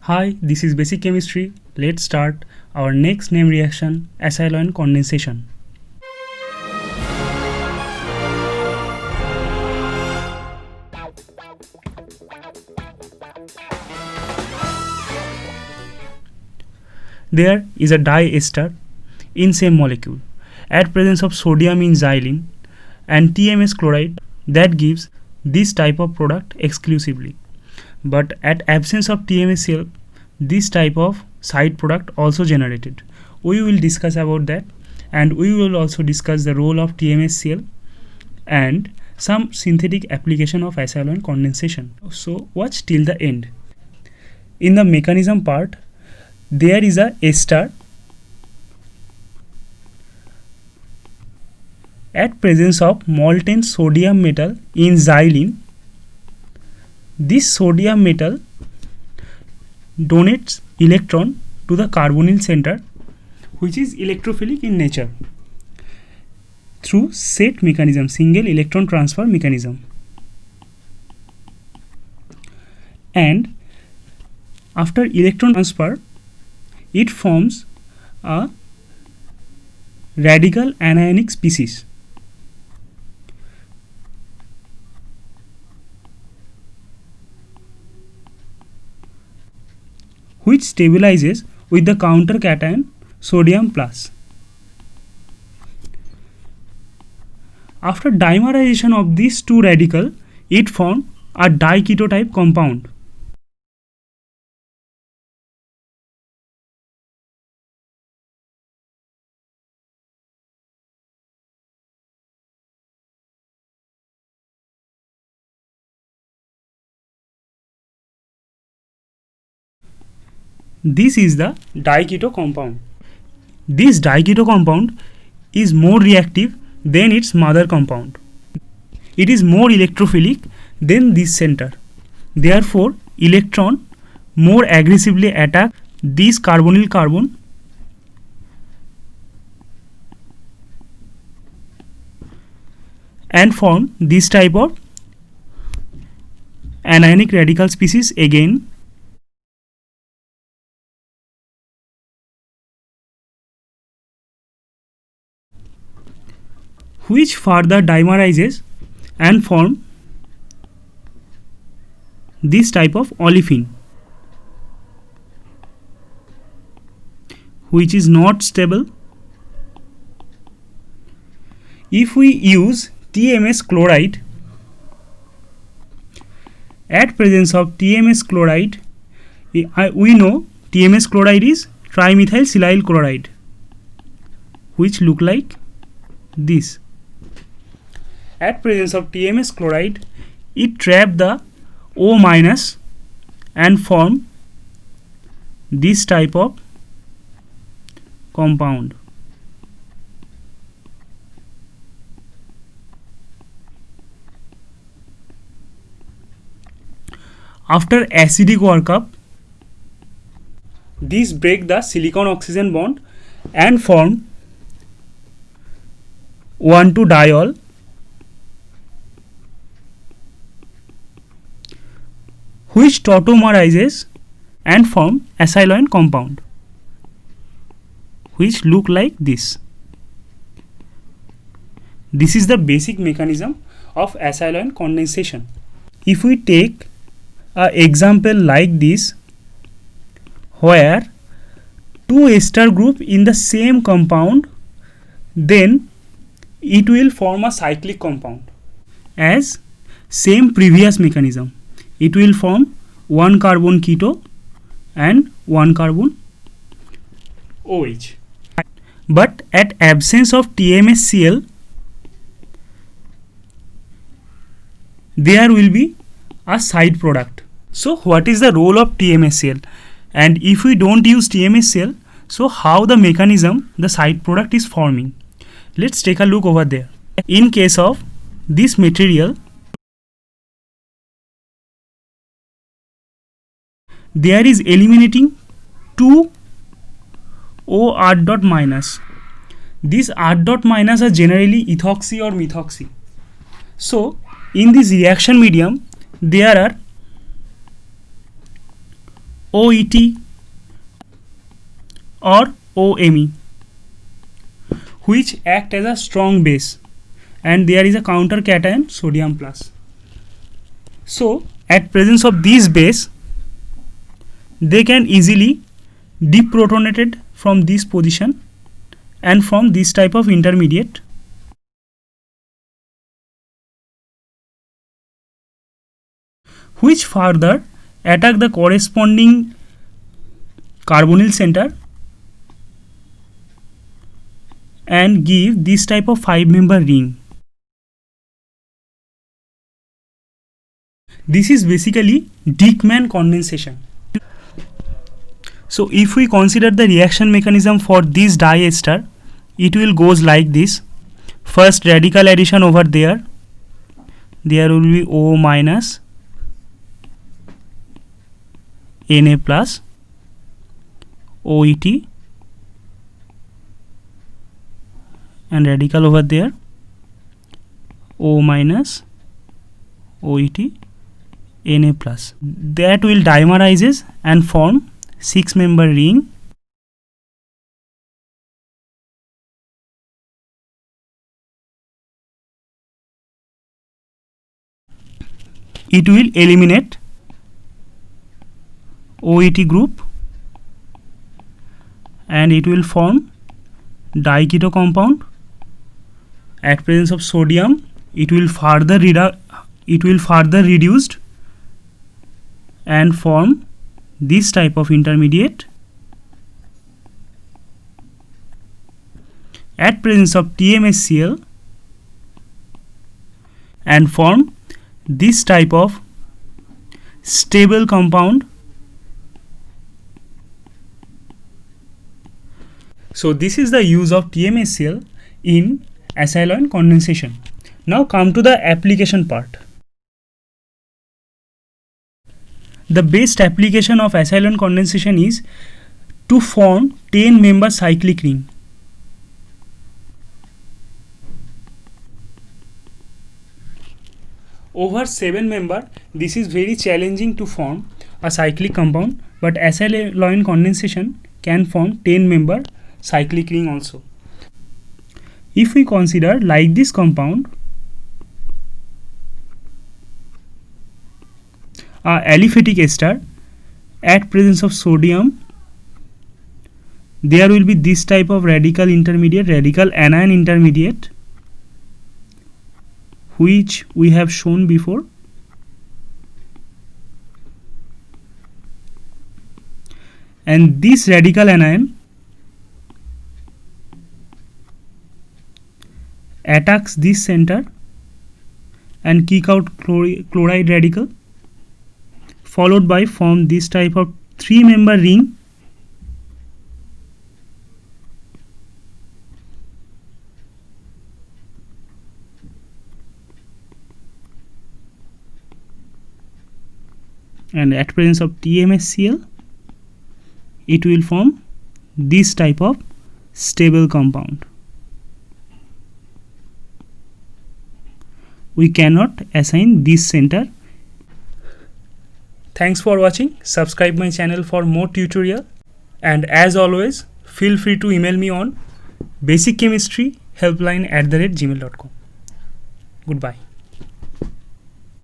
Hi, this is Basic Chemistry. Let's start our next name reaction, acetylene condensation. There is a diester in same molecule at presence of sodium in xylene and TMS chloride that gives this type of product exclusively. But at absence of TMSCl, this type of side product also generated. We will discuss about that, and we will also discuss the role of TMSCl and some synthetic application of acetylene condensation. So watch till the end. In the mechanism part, there is a ester at presence of molten sodium metal in xylene. This sodium metal donates electron to the carbonyl center, which is electrophilic in nature, through SET mechanism, single electron transfer mechanism. And after electron transfer, it forms a radical anionic species. Which stabilizes with the counter cation sodium plus. After dimerization of these two radicals, it forms a diketo type compound. This is the diketo compound. This diketo compound is more reactive than its mother compound. It is more electrophilic than this center. Therefore, electron more aggressively attack this carbonyl carbon and form this type of anionic radical species again. Which further dimerizes and form this type of olefin, which is not stable. If we use TMS chloride, at presence of TMS chloride, we know TMS chloride is trimethyl silyl chloride, which look like this. At presence of TMS chloride, it trap the O minus and form this type of compound. After acidic workup, these break the silicon oxygen bond and form 1,2-diol, which tautomerizes and form acetylene compound, which look like this. This is the basic mechanism of acetylene condensation. If we take an example like this, where two ester group in the same compound, then it will form a cyclic compound. As same previous mechanism, it will form one carbon keto and one carbon OH. But at absence of TMSCl, there will be a side product. So what is the role of TMSCl? And if we don't use TMSCl, so how the mechanism, the side product is forming? Let's take a look over there. In case of this material, there is eliminating two O R dot minus. These R dot minus are generally ethoxy or methoxy. So in this reaction medium, there are OET or OMe, which act as a strong base, and there is a counter cation sodium plus. So at presence of these base, they can easily deprotonated from this position and from this type of intermediate, which further attack the corresponding carbonyl center and give this type of 5-member ring. This is basically Dieckmann condensation. So if we consider the reaction mechanism for this diester, it will goes like this. First radical addition over there will be O minus Na plus OET, and radical over there O minus OET Na plus. That will dimerizes and form 6-member ring. It will eliminate OET group and it will form diketo compound. At presence of sodium, it will further reduced and form this type of intermediate. At presence of TMSCl and form this type of stable compound. So this is the use of TMSCl in acyl ion condensation. Now come to the application part. The best application of acyl ion condensation is to form 10-member cyclic ring. Over 7-member, this is very challenging to form a cyclic compound, but acyl ion condensation can form 10-member cyclic ring also. If we consider like this compound, a aliphatic ester, at presence of sodium, there will be this type of radical intermediate, radical anion intermediate, which we have shown before. And this radical anion attacks this center and kick out chloride radical, followed by form this type of 3-member ring. And at presence of TMSCl, it will form this type of stable compound. We cannot assign this center. Thanks for watching. Subscribe my channel for more tutorial, and as always feel free to email me on basicchemistryhelpline@gmail.com. Goodbye.